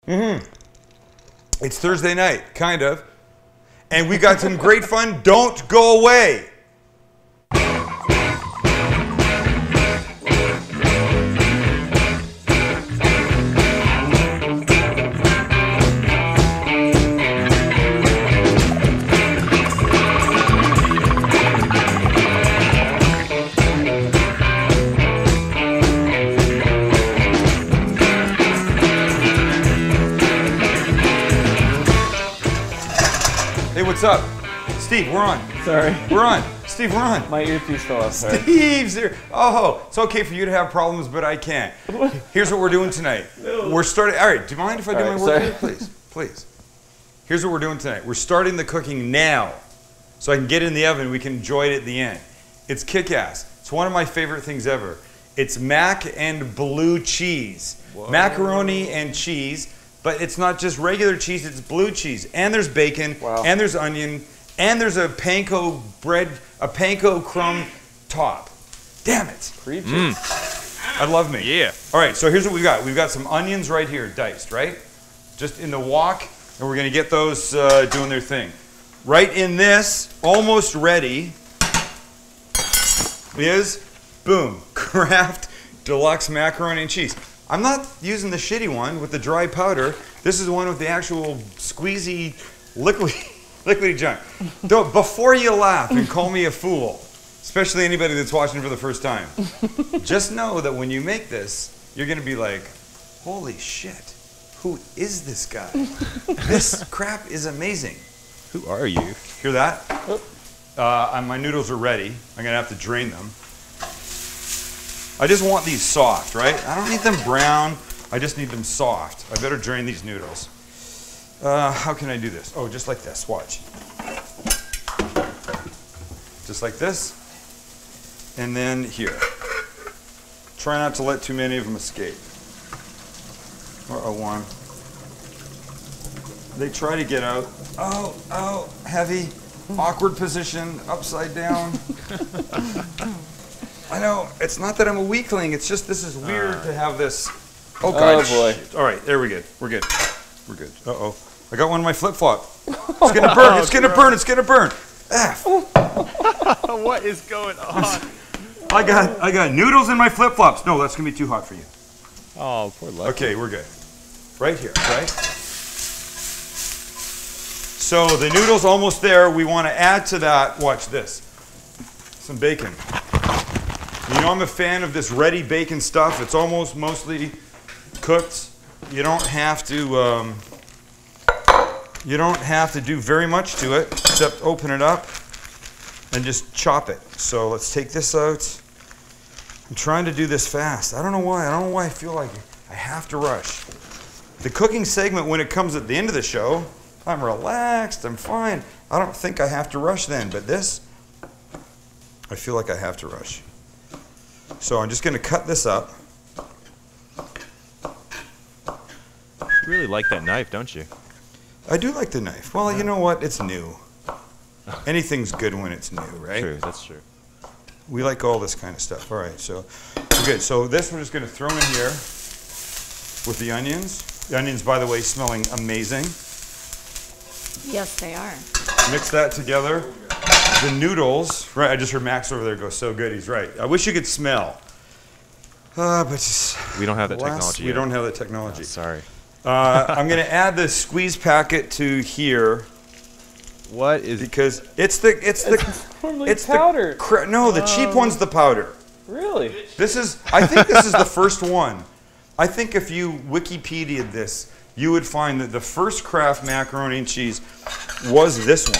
It's Thursday night, kind of. And we got some great fun. Don't go away. What's up? Steve, we're on. Sorry. We're on. Steve, we're on. My earpiece fell off. Steve's there. Oh, it's okay for you to have problems, but I can't. Here's what we're doing tonight. We're starting. All right, do you mind if I do my work here? Please, please. Here's what we're doing tonight. We're starting the cooking now, so I can get it in the oven. We can enjoy it at the end. It's kick-ass. It's one of my favorite things ever. It's mac and blue cheese. Whoa. Macaroni and cheese. But it's not just regular cheese, it's blue cheese. And there's bacon, and there's onion, and there's a panko bread, a panko crumb top. Damn it. I love me. Yeah. All right, so here's what we've got. We've got some onions right here, diced, right? Just in the wok, and we're gonna get those doing their thing. Right in this, almost ready, is, boom, Kraft Deluxe Macaroni and Cheese. I'm not using the shitty one with the dry powder. This is the one with the actual squeezy, liquidy junk. Before you laugh and call me a fool, especially anybody that's watching for the first time, just know that when you make this, you're going to be like, holy shit, who is this guy? This crap is amazing. Who are you? Hear that? My noodles are ready. I'm going to have to drain them. I just want these soft, right? I don't need them brown. I just need them soft. I better drain these noodles. How can I do this? Oh, just like this. Watch. Just like this. And then here. Try not to let too many of them escape. Uh-oh, one. They try to get out. Oh, oh, heavy. Awkward position, upside down. I know, it's not that I'm a weakling, it's just this is weird to have this. Oh God. Oh boy. All right, there we're good. We're good. We're good. Uh-oh. I got one in my flip-flop. It's gonna burn, it's gonna burn, it's gonna burn. F. What is going on? I got noodles in my flip-flops. No, that's gonna be too hot for you. Oh, poor Lucky. Okay, we're good. Right here, right? So the noodle's almost there. We want to add to that, watch this, some bacon. You know I'm a fan of this ready bacon stuff. It's almost mostly cooked. You don't have to do very much to it except open it up and just chop it. So let's take this out. I'm trying to do this fast. I don't know why. I don't know why I feel like I have to rush. The cooking segment, when it comes at the end of the show, I'm relaxed, I'm fine. I don't think I have to rush then, but this, I feel like I have to rush. So I'm just going to cut this up. You really like that knife, don't you? I do like the knife. Well, you know what? It's new. Anything's good when it's new, right? True, that's true. We like all this kind of stuff. All right, so we're good. So this we're just going to throw in here with the onions. The onions, by the way, smelling amazing. Yes, they are. Mix that together. The noodles, right? I just heard Max over there go, so good. He's right. I wish you could smell. But we don't have that technology. We don't have that technology. Oh, sorry. I'm going to add the squeeze packet to here. What is? Because it's normally powder. No, the cheap one's the powder. Really? I think this is the first one. I think if you Wikipedia'd this, you would find that the first Kraft macaroni and cheese was this one.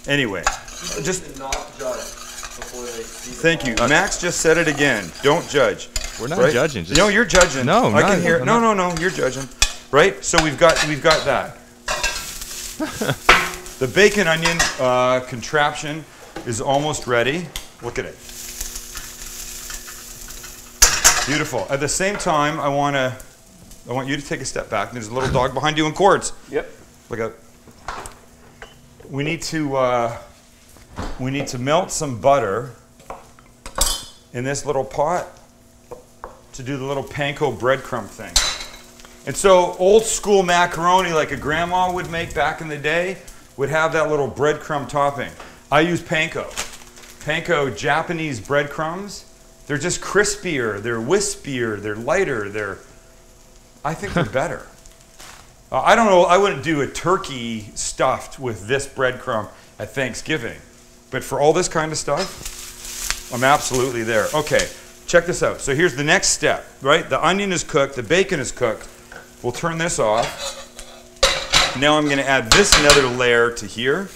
Anyway, just not judge before they see. Thank you. Max just said it again. Don't judge. We're not judging. Just no, you're judging. No, I can hear. No, you're judging. Right? So we've got that. The bacon onion contraption is almost ready. Look at it. Beautiful. At the same time, I want you to take a step back. There's a little dog behind you in cords. Yep. Look out. We need to melt some butter in this little pot to do the little panko breadcrumb thing. And so old school macaroni like a grandma would make back in the day would have that little breadcrumb topping. I use panko. Panko Japanese breadcrumbs. They're just crispier, they're wispier, they're lighter, I think they're better. I don't know, I wouldn't do a turkey stuffed with this breadcrumb at Thanksgiving. But for all this kind of stuff, I'm absolutely there. Okay, check this out. So here's the next step, right? The onion is cooked, the bacon is cooked. We'll turn this off. Now I'm going to add this another layer to here.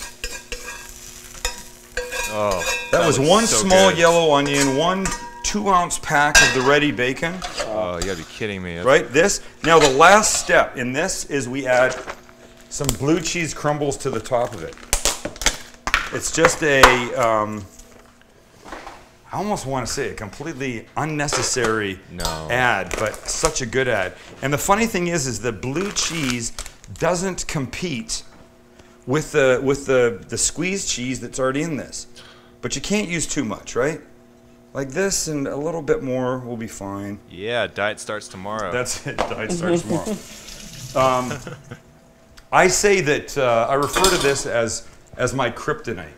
Oh, that was one so small good. yellow onion, 1 2-ounce pack of the ready bacon. Oh, you gotta be kidding me. Right, this. Now the last step in this is we add some blue cheese crumbles to the top of it. It's just a, I almost want to say a completely unnecessary ad, but such a good ad. And the funny thing is the blue cheese doesn't compete with the squeezed cheese that's already in this. But you can't use too much, right? Like this and a little bit more will be fine. Yeah, diet starts tomorrow. That's it, diet starts tomorrow. I say that I refer to this as my kryptonite.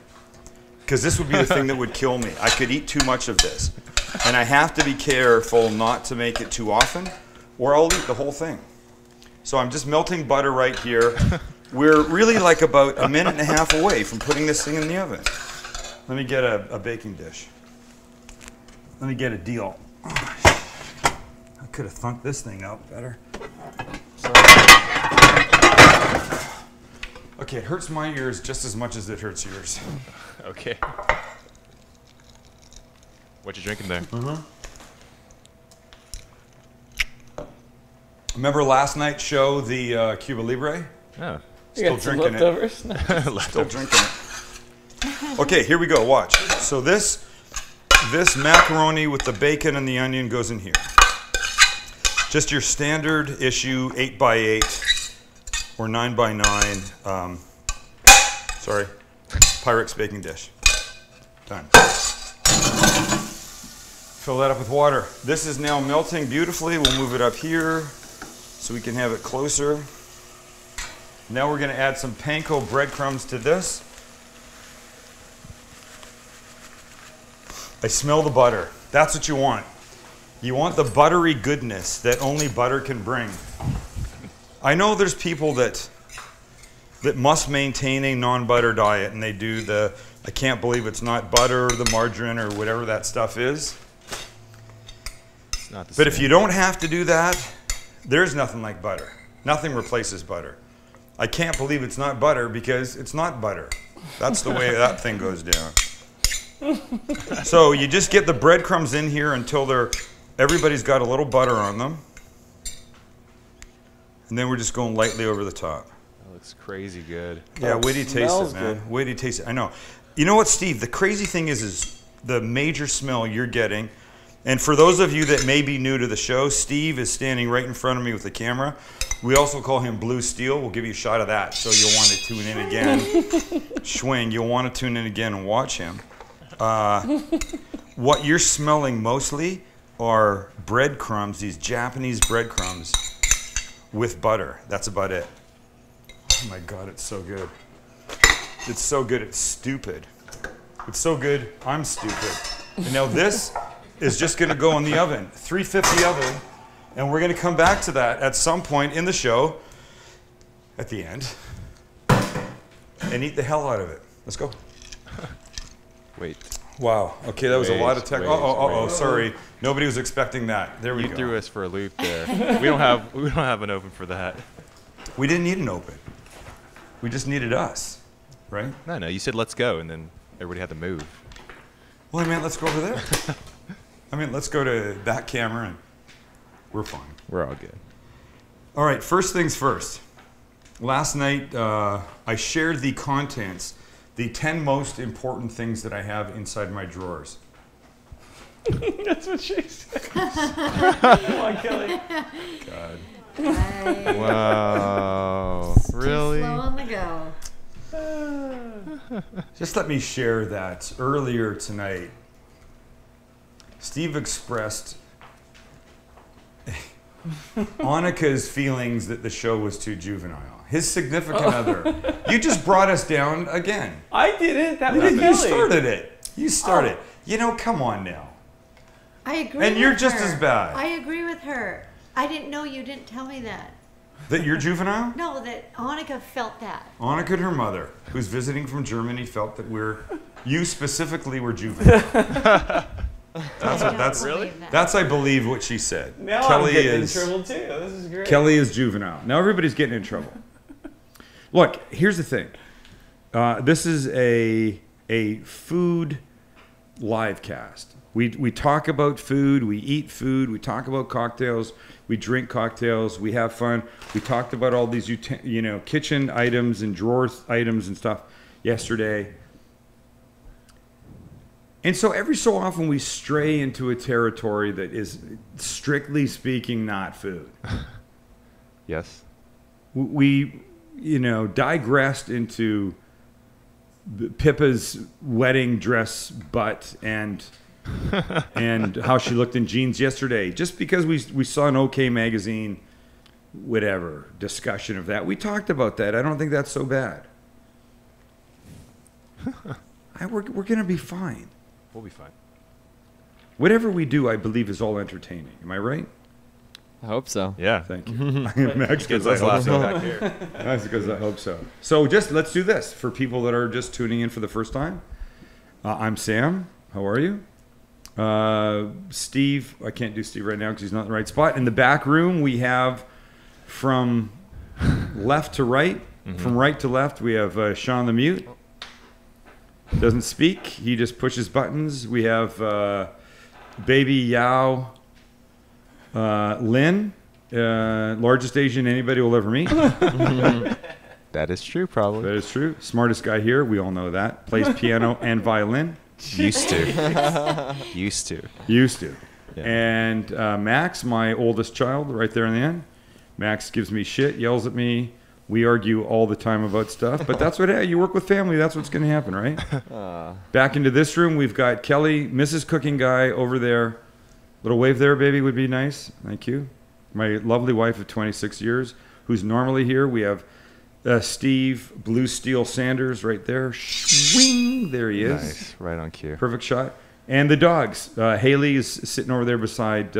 Because this would be the thing that would kill me. I could eat too much of this. And I have to be careful not to make it too often, or I'll eat the whole thing. So I'm just melting butter right here. We're really like about 1.5 minutes away from putting this thing in the oven. Let me get a baking dish. Let me get a deal. Oh, I could have thunked this thing out better. Okay, it hurts my ears just as much as it hurts yours. Okay. What you drinking there? Remember last night's show, the Cuba Libre? Oh. Still drinking it. Still drinking it. Okay, here we go. Watch. So this macaroni with the bacon and the onion goes in here. Just your standard issue 8x8 or 9x9. Sorry, Pyrex baking dish. Done. Fill that up with water. This is now melting beautifully. We'll move it up here so we can have it closer. Now we're going to add some panko breadcrumbs to this. I smell the butter. That's what you want. You want the buttery goodness that only butter can bring. I know there's people that must maintain a non-butter diet, and they do the, I can't believe it's not butter, the margarine, or whatever that stuff is. It's not the But same. if you don't have to do that, there's nothing like butter. Nothing replaces butter. I can't believe it's not butter because it's not butter. That's the way that thing goes down. So you just get the breadcrumbs in here until everybody's got a little butter on them. And then we're just going lightly over the top. That looks crazy good. Yeah, wait till you taste it, man. Good. Wait till you taste it. I know. You know what, Steve? The crazy thing is the major smell you're getting. And for those of you that may be new to the show, Steve is standing right in front of me with the camera. We also call him Blue Steel. We'll give you a shot of that, so you'll want to tune in again. Schwing, you'll want to tune in again and watch him. What you're smelling mostly are breadcrumbs, these Japanese breadcrumbs with butter. That's about it. Oh my God, it's so good. It's so good, it's stupid. It's so good, I'm stupid. And now this is just gonna go in the oven, 350 oven, and we're gonna come back to that at some point in the show, at the end, and eat the hell out of it. Let's go. Wait. Wow, okay, that was a lot of tech. Oh, sorry. Nobody was expecting that. There we go. You threw us for a loop there. we don't have an open for that. We didn't need an open. We just needed us, right? No, you said let's go, and then everybody had to move. Well, I meant let's go over there. I mean, let's go to that camera, and we're fine. We're all good. All right, first things first. Last night, I shared the contents, the 10 most important things that I have inside my drawers. That's what she said. Come on, Kelly. God. Wow. Really? Slow on the go. Just let me share that earlier tonight. Steve expressed Annika's feelings that the show was too juvenile. His significant other. You just brought us down again. I didn't. That was You Kelly. started it. You started. You know, come on now. I agree And you're with just her. as bad. I agree with her. I didn't know you didn't tell me that. That you're juvenile? No, that Annika felt that. Annika and her mother, who's visiting from Germany, felt that you specifically were juvenile. That's, I believe, what she said. Now I'm getting in trouble too. This is great. Kelly is juvenile. Now everybody's getting in trouble. Look, here's the thing. This is a food live cast. We talk about food, we eat food, we talk about cocktails, we drink cocktails, we have fun. We talked about all these kitchen items and drawer items and stuff yesterday. And so every so often we stray into a territory that is, strictly speaking, not food. Yes. We digressed into Pippa's wedding dress butt and how she looked in jeans yesterday. Just because we saw an OK magazine, whatever, discussion of that. We talked about that. I don't think that's so bad. We're going to be fine. We'll be fine. Whatever we do, I believe, is all entertaining. Am I right? I hope so. Yeah. Thank you. Max Gets goes, I us hope laughing so. back here. That's because I hope so. So let's do this for people that are just tuning in for the first time. I'm Sam. How are you? Steve. I can't do Steve right now because he's not in the right spot. In the back room, we have from left to right, from right to left, we have Sean the Mute. Doesn't speak. He just pushes buttons. We have Baby Yao Lin, largest Asian anybody will ever meet. That is true, probably. That is true. Smartest guy here. We all know that. Plays piano and violin. Used to. Used to. Yeah. And Max, my oldest child, right there in the end. Max gives me shit, yells at me. We argue all the time about stuff, but that's what you work with family. That's what's going to happen, right? Back into this room, we've got Kelly, Mrs. Cooking Guy over there. Little wave there, baby, would be nice. Thank you. My lovely wife of 26 years, who's normally here. We have Steve Blue Steel Sanders right there. Swing, there he is. Nice, right on cue. Perfect shot. And the dogs. Haley is sitting over there beside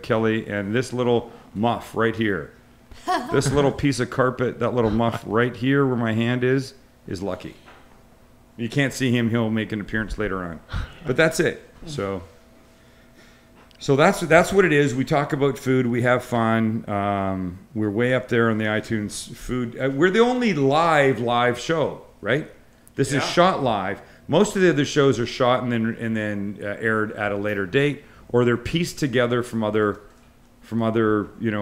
Kelly, and this little muff right here. This little piece of carpet, that little muff right here where my hand is Lucky. You can't see him. He'll make an appearance later on. But that's it. So that's what it is. We talk about food. We have fun. We're way up there on the iTunes food. We're the only live show, right? This is shot live. Most of the other shows are shot and then aired at a later date, or they're pieced together from other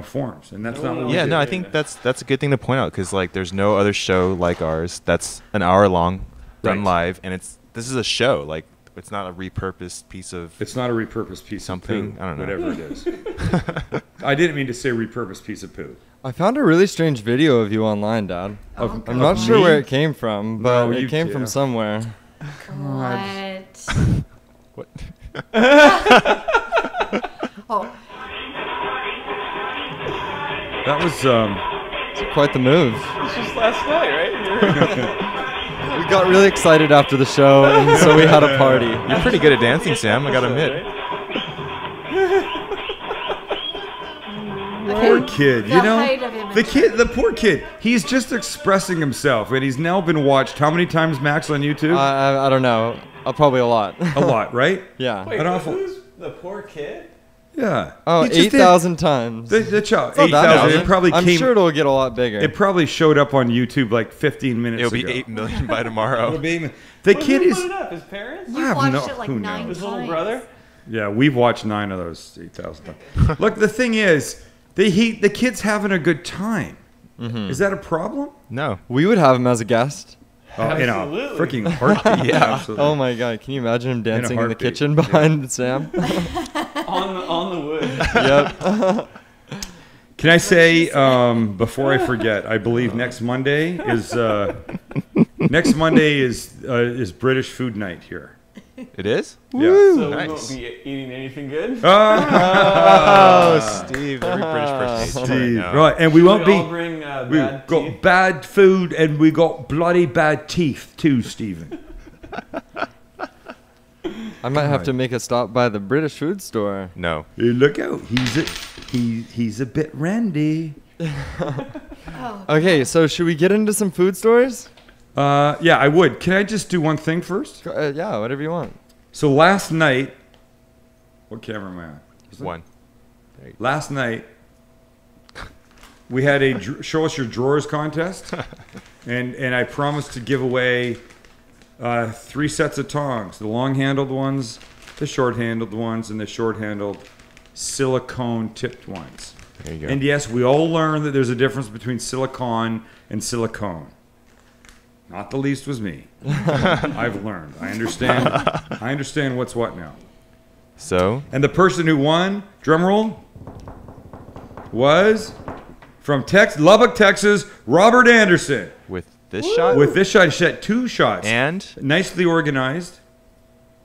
forms, and that's not what we do. No, I think that's a good thing to point out because there's no other show like ours that's an hour long, done live, and this is a show. It's not a repurposed piece of. It's not a repurposed piece something. of poo, I don't know. whatever it is. I didn't mean to say repurposed piece of poo. I found a really strange video of you online, Dad. I'm not sure where it came from, but it came from somewhere. What? Oh. That was It's quite the move. It's just last night, right? We got really excited after the show, and so we had a party. You're pretty good at dancing, Sam. I gotta admit. poor kid. You know, height of him the poor kid. He's just expressing himself, and he's now been watched how many times, Max, on YouTube? I don't know. Probably a lot. A lot, right? Yeah. Wait, An awful. who's the poor kid? Yeah. Oh, He just did. 8,000 times. The child, It's not that 8,000. It many. probably I'm came. sure it'll get a lot bigger. It probably showed up on YouTube like 15 minutes It'll ago. be 8 million by tomorrow. The kid Who is. put it up? His parents? I have watched no- it like who 9 knows? His little times. brother? Yeah, we've watched 9 of those 8,000 times. Look, the thing is, the kid's having a good time. Mm-hmm. Is that a problem? No. We would have him as a guest. Oh, in a Absolutely. freaking heartbeat. Yeah. Absolutely. Oh my God! Can you imagine him dancing in the heartbeat. kitchen behind Sam? On the wood. Yep. Can I say before I forget? I believe next Monday is British food night here. It is? Yeah. So we Nice. won't be eating anything good. Oh, Steve. Every British person. Steve. Right now. Right, and we won't Should we all be. bring We've bad got teeth? bad food and we got bloody bad teeth too, Stephen. I might have to make a stop by the British food store. No. Hey, look out! He's a bit randy. Oh. Okay, so should we get into some food stories? Yeah, I would. Can I just do one thing first? Yeah, whatever you want. So last night, what camera am I on? Is it? One. Last night, we had a show us your drawers contest, and I promised to give away 3 sets of tongs: the long-handled ones, the short-handled ones, and the short-handled silicone-tipped ones. There you go. And yes, we all learned that there's a difference between silicone and silicone. Not the least was me. I've learned. I understand. I understand what's what now. So, And the person who won, drum roll, was from Lubbock, Texas, Robert Anderson. with this shot With this shot, he shot 2 shots. and Nicely organized.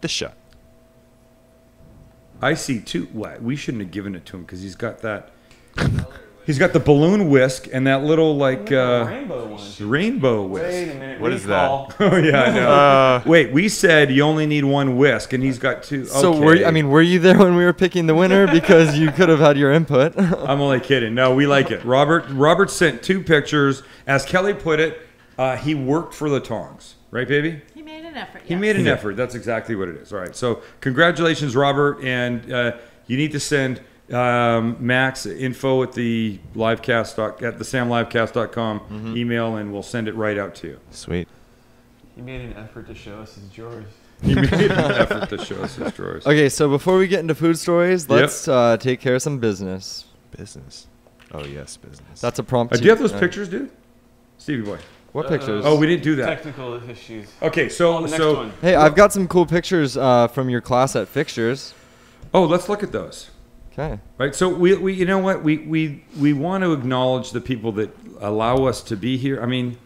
this shot. I see 2. What? We shouldn't have given it to him because he's got that. He's got the balloon whisk and that little like Rainbow one. rainbow whisk. Wait a minute. What is that? recall. Oh yeah, I know. Wait, we said you only need 1 whisk, and he's got 2. So Okay. were you there when we were picking the winner? Because you could have had your input. I'm only kidding. No, we like it. Robert sent 2 pictures. As Kelly put it, he worked for the tongs, right, baby? He made an effort. He yes. made an effort. That's exactly what it is. All right. So congratulations, Robert, and you need to send Max info at the livecast at the samlivecast.com email, and we'll send it right out to you. Sweet. He made an effort to show us his drawers. He made an effort to show us his drawers. Okay, so before we get into food stories, let's take care of some business. Business. Oh, yes, business. That's a prompt. Do you have those pictures, dude? Stevie boy. What pictures? Oh, we didn't do that. Technical issues. Okay, so Next so one. Hey, I've got some cool pictures from your class at Fixtures. oh, let's look at those. Okay. Right. So we you know what we want to acknowledge the people that allow us to be here. I mean,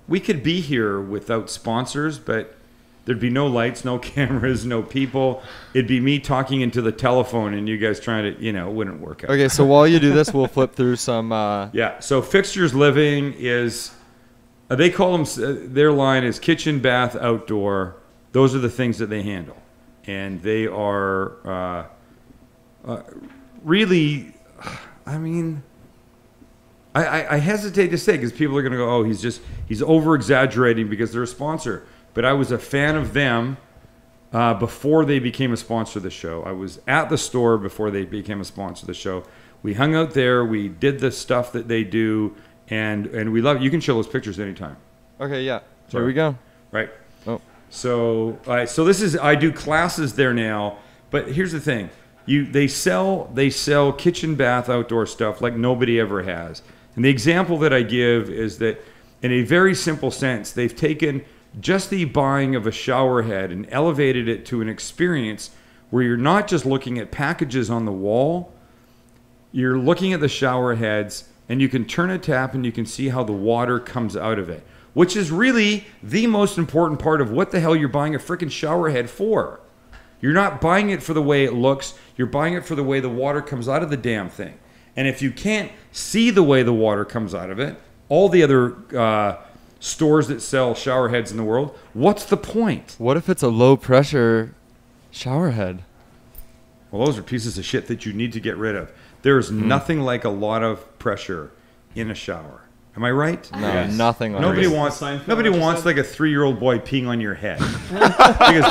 we could be here without sponsors, but there'd be no lights, no cameras, no people. It'd be me talking into the telephone and you guys trying to, it wouldn't work out. Okay, so while you do this, we'll flip through some. Yeah. So Fixtures Living is, they call them, their line is kitchen, bath, outdoor. Those are the things that they handle. And they are really, I mean, I hesitate to say because people are going to go, oh, he's over exaggerating because they're a sponsor. But I was a fan of them before they became a sponsor of the show. I was at the store before they became a sponsor of the show. We hung out there. We did the stuff that they do, and we love it. You can show those pictures anytime. Okay, yeah. Sorry. Here we go. Right. Oh. So this is, I do classes there now. But here's the thing. They sell kitchen, bath, outdoor stuff like nobody ever has. And the example that I give is that in a very simple sense, they've taken just the buying of a shower head and elevated it to an experience where you're not just looking at packages on the wall, you're looking at the shower heads and you can turn a tap and you can see how the water comes out of it, which is really the most important part of what the hell you're buying a freaking shower head for. You're not buying it for the way it looks. You're buying it for the way the water comes out of the damn thing. And if you can't see the way the water comes out of it, all the other stores that sell shower heads in the world, what's the point? What if it's a low pressure shower head? Well, those are pieces of shit that you need to get rid of. There is nothing like a lot of pressure in a shower. Am I right? No, Yes. nothing like Nobody it. wants Seinfeld wants episode? like a 3-year-old boy peeing on your head. Because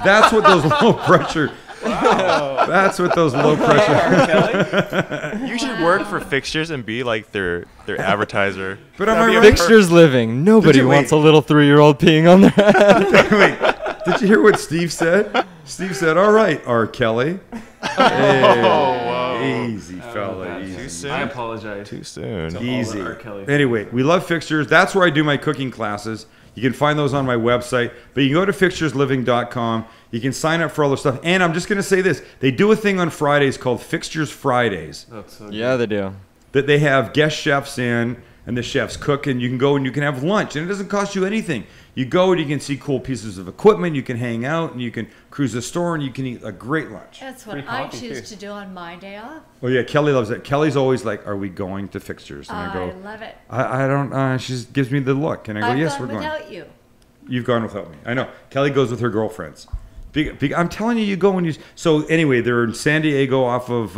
that's what those low pressure. Wow. That's what those low pressure. You should work for Fixtures and be like their advertiser. But am I That'd be a right? Fixtures Living. Nobody you- wants wait. a little 3-year-old peeing on their head. Wait, did you hear what Steve said? Steve said, "All right, R. Kelly." Hey, easy fella, Too easy. soon. I apologize. Too soon. Easy. R. Kelly. Anyway, we love Fixtures. That's where I do my cooking classes. You can find those on my website. But you can go to fixturesliving.com. You can sign up for all the stuff. And I'm just going to say this. They do a thing on Fridays called Fixtures Fridays That's so Yeah, they do. that they have guest chefs in. and the chefs cook, and you can go and you can have lunch, and it doesn't cost you anything. You go and you can see cool pieces of equipment, you can hang out, and you can cruise the store, and you can eat a great lunch. That's what I choose to do on my day off. Oh yeah, Kelly loves it. Kelly's always like, "Are we going to Fixtures?" And I go, I love it. I don't. She just gives me the look, and I go, I've "Yes, gone we're going." without you. You've gone without me. I know. Kelly goes with her girlfriends. I'm telling you, you go when you. So anyway, they're in San Diego off of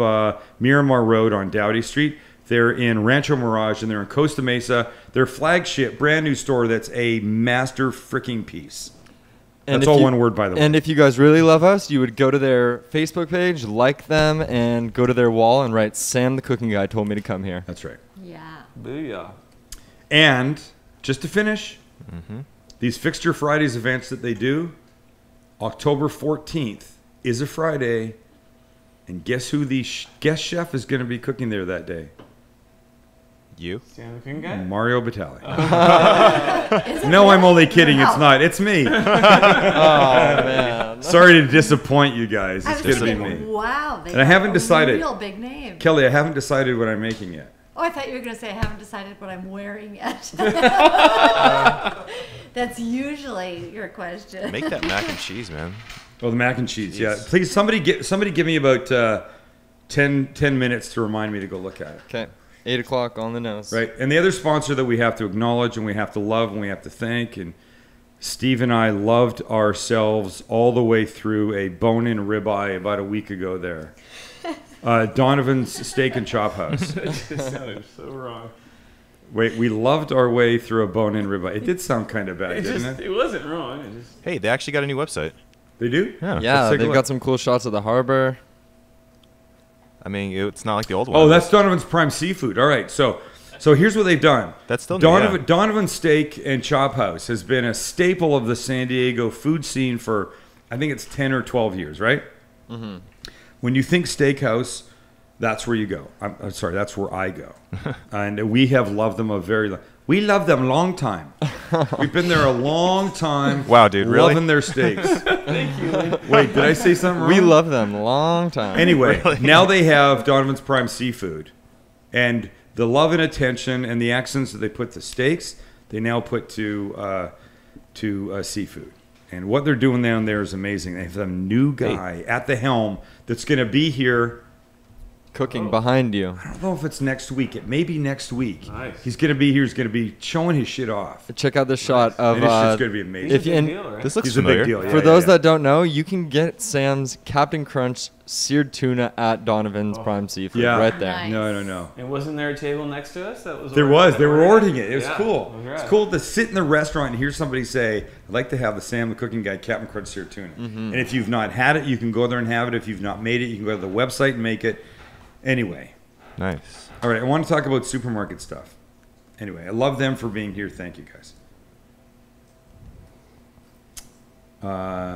Miramar Road on Dowdy Street. They're in Rancho Mirage, and they're in Costa Mesa. Their flagship, brand new store that's a master freaking piece. And that's all one word, by the way. And if you guys really love us, you would go to their Facebook page, like them, and go to their wall and write, "Sam the cooking guy told me to come here." That's right. Yeah. Booyah. And just to finish, these Fixture Fridays events that they do, October 14th is a Friday, and guess who the guest chef is going to be cooking there that day? You? Sam the cooking guy? Mario Batali. No, I'm only kidding. It's not. It's me. Oh, man. Sorry to disappoint you guys. I It's was going to be thinking, me. wow, they And I haven't have decided. a real big name. Kelly, I haven't decided what I'm making yet. Oh, I thought you were going to say I haven't decided what I'm wearing yet. That's usually your question. Make that mac and cheese, man. Oh, the mac and cheese. Jeez. Yeah. Please, somebody give me about 10 minutes to remind me to go look at it. Okay. 8 o'clock on the nose. Right. And the other sponsor that we have to acknowledge and we have to love and we have to thank, and Steve and I loved ourselves all the way through a bone-in ribeye about a week ago there. Donovan's Steak and Chop House. That just sounded so wrong. Wait, we loved our way through a bone-in ribeye. It did sound kind of bad, didn't it? It wasn't wrong. It just... Hey, they actually got a new website. They do? Yeah. Yeah, Let's take a they've look. got some cool shots of the harbor. I mean, it's not like the old one. Oh, that's Donovan's Prime Seafood. All right, so here's what they've done. That's still new, Donovan, yeah. Donovan's Steak and Chop House has been a staple of the San Diego food scene for, I think it's 10 or 12 years, right? Mm-hmm. When you think steakhouse, that's where you go. I'm sorry, that's where I go. And we have loved them we love them long time. We've been there a long time. Wow, dude, really? Loving their steaks. Thank you. Wait, did I say something wrong? We love them long time. Anyway, now they have Donovan's Prime Seafood. And the love and attention and the accents that they put to steaks, they now put to seafood. And what they're doing down there is amazing. They have a new guy at the helm that's going to be here. Cooking behind you. I don't know if it's next week. It may be next week. Nice. He's going to be here. He's going to be showing his shit off. Check out this shot of And it's just going to be amazing. if you, and This looks He's familiar. a big deal. for those that don't know, you can get Sam's Captain Crunch seared tuna at Donovan's Prime Seafood right there. Nice. No. And wasn't there a table next to us that was? There was. They were ordering it. It was Yeah, cool. that's right. It's cool to sit in the restaurant and hear somebody say, "I'd like to have the Sam the Cooking Guy Captain Crunch seared tuna." And if you've not had it, you can go there and have it. If you've not made it, you can go to the website and make it. Anyway. Nice. All right, I want to talk about supermarket stuff. Anyway, I love them for being here. Thank you, guys.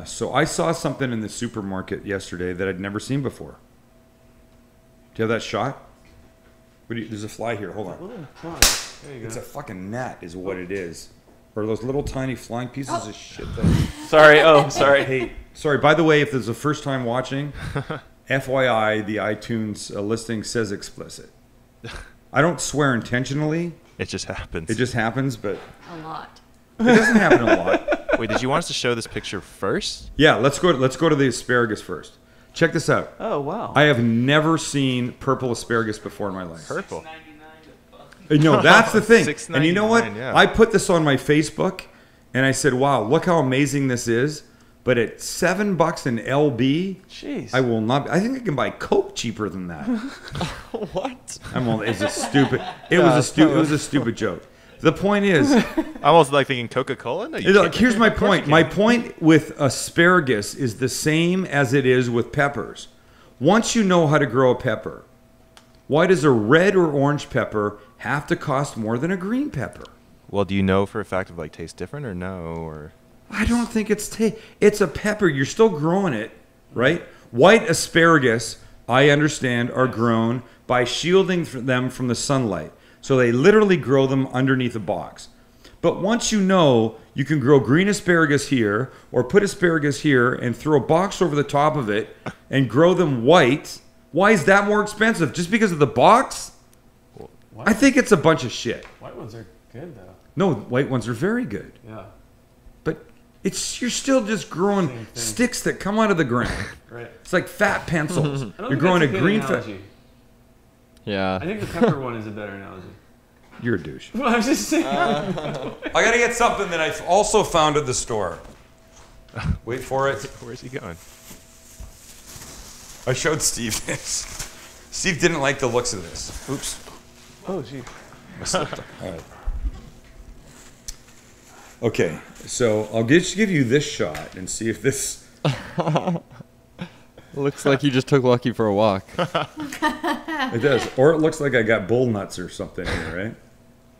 So I saw something in the supermarket yesterday that I'd never seen before. Do you have that shot? There's a fly here. Hold on. There you It's go. a fucking gnat is what it is. Or those little tiny flying pieces of shit. That, Sorry. Oh, sorry. hey, sorry, by the way, if there's a first time watching... FYI, the iTunes listing says explicit. I don't swear intentionally. It just happens. It just happens, but A lot. it doesn't happen a lot. Wait, did you want us to show this picture first? Yeah, let's go to the asparagus first. Check this out. Oh, wow. I have never seen purple asparagus before in my life. Purple. No, that's the thing. And you know what? $6.99, yeah. I put this on my Facebook, and I said, "Wow, look how amazing this is." But at $7 an LB, Jeez. I will not. I think I can buy Coke cheaper than that. What? It's a stupid. It was a stupid joke. The point is, I almost like thinking Coca-Cola. No, you look, can't. here's my point. My point with asparagus is the same as it is with peppers. Once you know how to grow a pepper, why does a red or orange pepper have to cost more than a green pepper? Well, do you know for a fact if like tastes different or no? Or I don't think it's a pepper. You're still growing it, right? White asparagus, I understand, are grown by shielding them from the sunlight. So they literally grow them underneath a box. But once you know you can grow green asparagus here or put asparagus here and throw a box over the top of it and grow them white, why is that more expensive? Just because of the box? I think it's a bunch of shit. ones are good though. No, white ones are very good. Yeah. But you're still just growing sticks that come out of the ground. Right. It's like fat pencils. I don't You're think growing a that's good green analogy. Yeah. I think the pepper one is a better analogy. You're a douche. Well, I was just saying. I gotta get something that I also found at the store. Wait for it. Where's he going? I showed Steve this. Steve didn't like the looks of this. Oops. Oh, gee. All right. Okay, so I'll just give you this shot and see if this. Looks like you just took Lucky for a walk. It does, or it looks like I got bull nuts or something here, right?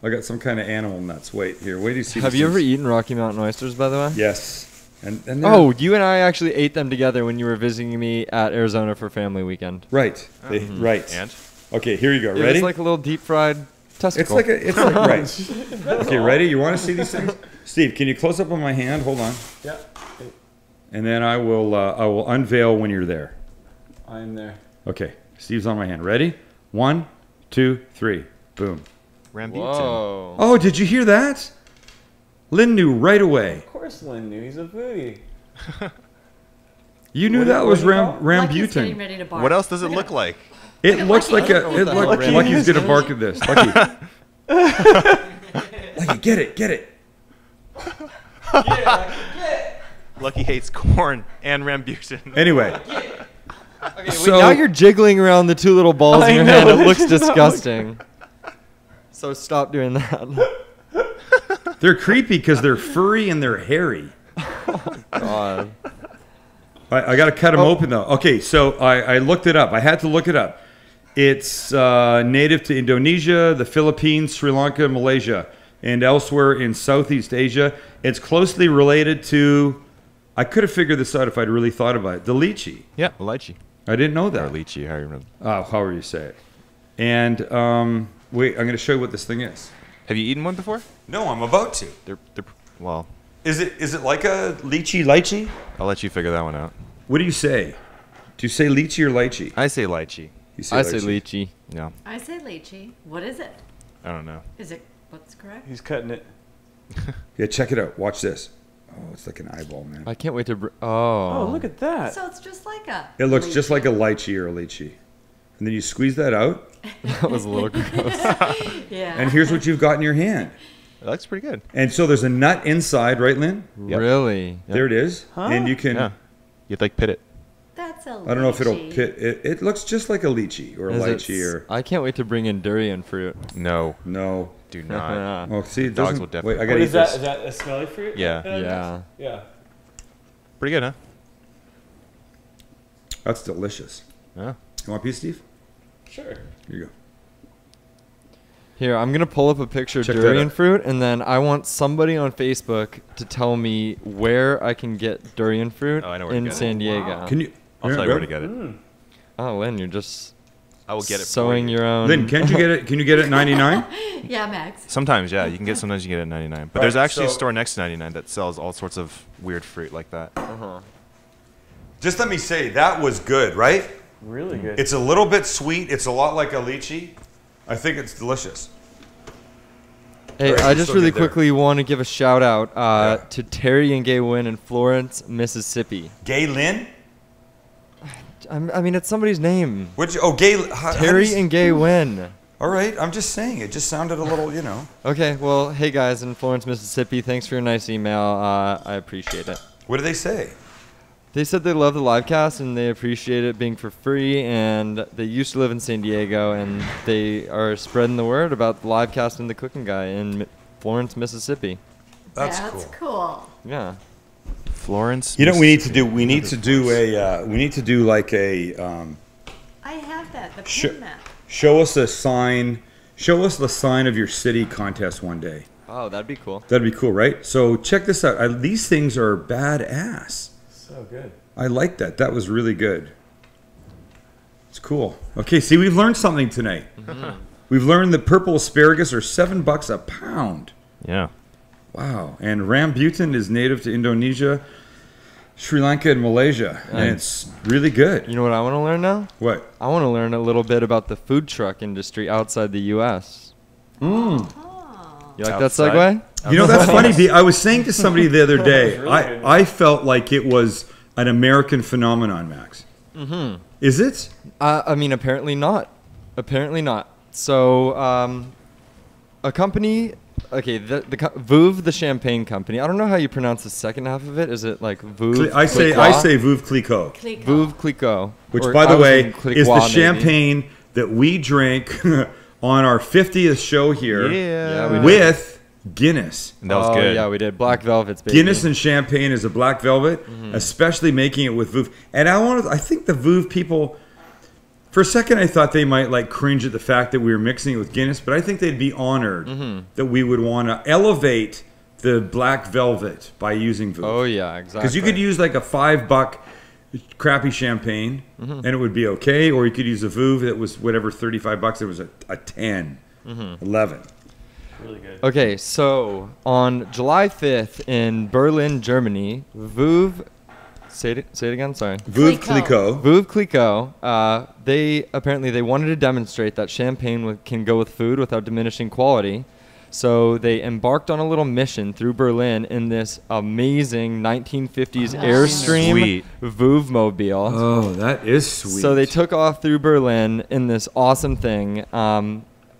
I got some kind of animal nuts. Wait here. Wait do you see? Have you ever eaten Rocky Mountain oysters, by the way? Yes. And Oh, you and I actually ate them together when you were visiting me at Arizona for family weekend. right, right. And? Okay, here you go. It Ready? was like a little deep fried testicle. It's like right. Okay, ready? You want to see these things? Steve, can you close up on my hand? Hold on. Yeah. And then I will unveil when you're there. I'm there. Okay, Steve's on my hand. Ready? 1, 2, 3. Boom. Rambutan. Whoa. Oh, did you hear that? Lynn knew right away. Of course, Lynn knew he's a foodie. You knew What that do was you call it? Lucky's getting Rambutan. ready to bark. What else does it look like? It looks like know what the hell Lucky's Rambutan gonna bark at this. Lucky. Lucky, get it. Lucky hates corn and Rambutan. Anyway, Okay, so now you're jiggling around the two little balls in your hand. It looks disgusting. So stop doing that. they're creepy because they're furry and they're hairy. God. I got to cut them open though. Okay, so I looked it up. I had to look it up. It's native to Indonesia, the Philippines, Sri Lanka, Malaysia, and elsewhere in Southeast Asia. It's closely related to, I could have figured this out if I'd really thought about it, the lychee. Yeah, lychee. I didn't know Or that. lychee, how you remember. However you say it. And wait, I'm going to show you what this thing is. Have you eaten one before? No, I'm about to. They're well, Is it like a lychee? I'll let you figure that one out. What do you say? Do you say lychee or lychee? I say lychee. You say I say lychee. Yeah, I say lychee. What is it? I don't know. Is it what's correct? He's cutting it. Yeah, check it out. Watch this. Oh, it's like an eyeball, man. I can't wait to. Oh, look at that. So it's just like a. It looks just lychee. like a lychee or a lychee. And then you squeeze that out, That was a little gross. Yeah. and here's what you've got in your hand. It looks pretty good. And so there's a nut inside, right, Lynn? Yep. Really? Yep. There it is. Huh? And you can, Yeah, you have to like pit it. That's a lychee. I don't know if it'll pit, it looks just like a lychee or a Is it lychee or, I can't wait to bring in durian fruit. No, no. do not. Oh, see, it Dogs doesn't, will definitely- wait, I gotta What eat is that? this. Is that a smelly fruit? Yeah. Yeah. Yeah. Pretty good, huh? That's delicious. Yeah. You want a piece, Steve? Sure. Here you go. Here, I'm gonna pull up a picture of Check that durian out. fruit, and then I want somebody on Facebook to tell me where I can get durian fruit Oh, I know where to in get it. San Diego. Wow. Can you? I'll yeah, tell you where go. to get it. Oh, Lynn, you're just I will get it. for sowing you. your own. Lynn, can't you get it? Can you get it at 99? Yeah, Max. Sometimes, yeah, you can get. Sometimes you get it at 99. But Right, there's actually a so- store next to 99 that sells all sorts of weird fruit like that. Just let me say, that was good, right? Really good. It's a little bit sweet. It's a lot like a lychee. I think it's delicious. Hey, Alright, I we're just still really good there. quickly want to give a shout out Yeah. to Terry and Gay Wynn in Florence, Mississippi. Gay Lynn? I mean, it's somebody's name. What'd you, oh, Gay. How Terry does- and Gay Wynn. All right, I'm just saying. It just sounded a little, you know. Okay, well, hey guys in Florence, Mississippi, thanks for your nice email. I appreciate it. What do they say? They said they love the livecast and they appreciate it being for free, and they used to live in San Diego, and they are spreading the word about the livecast and the cooking guy in Florence, Mississippi. That's cool. Yeah. Florence. You know, we need to do like a I have that. The Sure. pin map. show us the sign of your city contest one day. Oh, that'd be cool. That'd be cool, right? So check this out. These things are badass. so good. I like that. That was really good. It's cool. Okay, see, we've learned something tonight. We've learned that purple asparagus are $7 a pound. Yeah. Wow. And rambutan is native to Indonesia, Sri Lanka, and Malaysia. And it's really good. You know what I want to learn now? What? I want to learn a little bit about the food truck industry outside the U.S. Mm. Oh. You like Outside? that segue? You know, that's funny. I was saying to somebody the other day, I felt like it was an American phenomenon, Max. Mm-hmm. Is it? I mean, apparently not. Apparently not. So, a company, okay, Vuve, the champagne company. I don't know how you pronounce the second half of it. Is it like Vuve? I say Vuve Clicquot. Vuve Clicquot. Which, Or by I the was way, thinking Clicquot, is the maybe. champagne that we drink on our 50th show here Yeah, we did. with Guinness. And that was good. Yeah, we did. Black Velvet's baby. Guinness and champagne is a black velvet, especially making it with Vuve. And I think the Vuve people, for a second I thought they might like cringe at the fact that we were mixing it with Guinness, but I think they'd be honored that we would want to elevate the black velvet by using Vuve. Oh, yeah, exactly. Because you could use like a $5 crappy champagne and it would be okay, or you could use a Vuve that was whatever, $35. It was a 10, 11. Really good. Okay, so on July 5th in Berlin, Germany, Vuve, say it again, sorry. Vuve Clicquot. Clicquot. Vuve Clicquot, they wanted to demonstrate that champagne can go with food without diminishing quality. So they embarked on a little mission through Berlin in this amazing 1950s Airstream Sweet. Vueve-mobile. Oh, that is sweet. So they took off through Berlin in this awesome thing.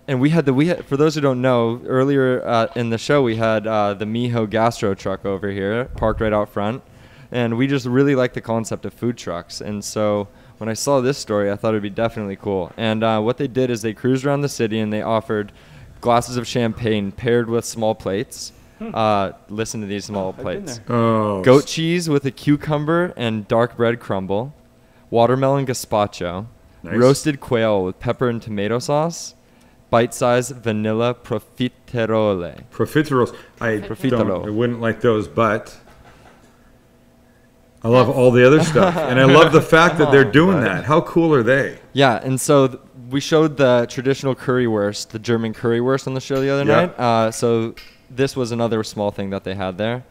And we had for those who don't know, earlier in the show we had the Miho Gastro truck over here parked right out front, and we just really like the concept of food trucks. And so when I saw this story, I thought it'd be definitely cool. And what they did is they cruised around the city and they offered glasses of champagne paired with small plates. Listen to these small plates. Oh, Goat cheese with a cucumber and dark bread crumble, watermelon gazpacho, Nice. roasted quail with pepper and tomato sauce, bite-sized vanilla profiterole. profiteroles. Profiterole. I wouldn't like those, but I love all the other stuff, and I love the fact that they're doing that. How cool are they? Yeah, and so we showed the traditional currywurst, the German currywurst on the show the other Yeah. night. So this was another small thing that they had there.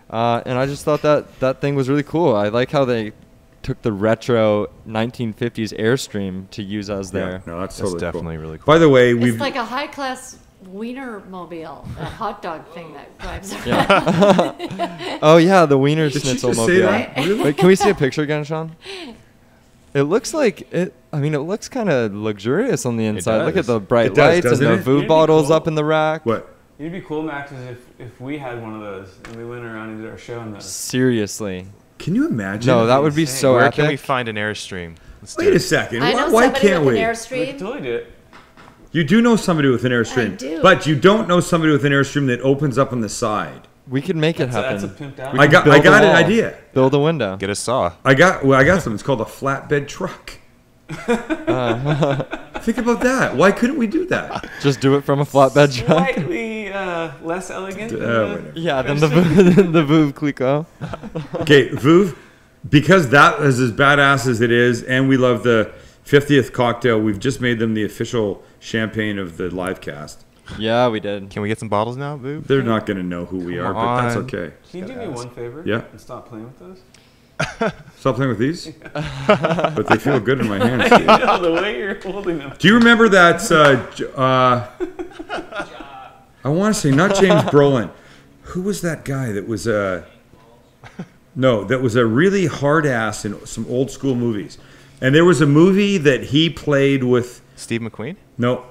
And I just thought that thing was really cool. I like how they took the retro 1950s Airstream to use as their... Yeah, no, that's That's totally definitely cool. really cool. By the way, It's we've like a high-class Wiener-mobile, a hot dog thing that drives around. Oh, yeah, the Wiener Did she Schnitzel just say mobile. that? Really? Wait, can we see a picture again, Sean? It looks like it. I mean, it looks kind of luxurious on the inside. Look at does. the bright It does, lights and doesn't the it? Vuve It'd be bottles cool. up in the rack. What? It'd be cool, Max, is if we had one of those and we went around and did our show in those. Seriously. Can you imagine? No, that would be insane. so Where epic. can we find an Airstream? Let's do Wait a it. second. I know Why somebody can't with we? an We could Airstream. totally do it. You do know somebody with an Airstream, I do. but you don't know somebody with an Airstream that opens up on the side. We could make it happen. That's a pimped out. We I could got build a an wall. idea. Build a window. Get a saw. I got something. It's called a flatbed truck. Think about that. Why couldn't we do that? Just do it from a flatbed truck. Slightly less elegant. Whatever. Yeah, than the Vuve Clicquot. Okay, Vuve, because that is as badass as it is, and we love the 50th cocktail, we've just made them the official champagne of the live cast. Yeah, we did. Can we get some bottles now, Boo? They're not going to know who we are, Come but that's on. okay. Can you do me one favor? Yeah. And stop playing with those? Stop playing with these? But they feel good in my hands. No, the way you're holding them. Do you remember that? I want to say not James Brolin. Who was that guy that was no, that was a really hard ass in some old school movies. And there was a movie that he played with. Steve McQueen? No,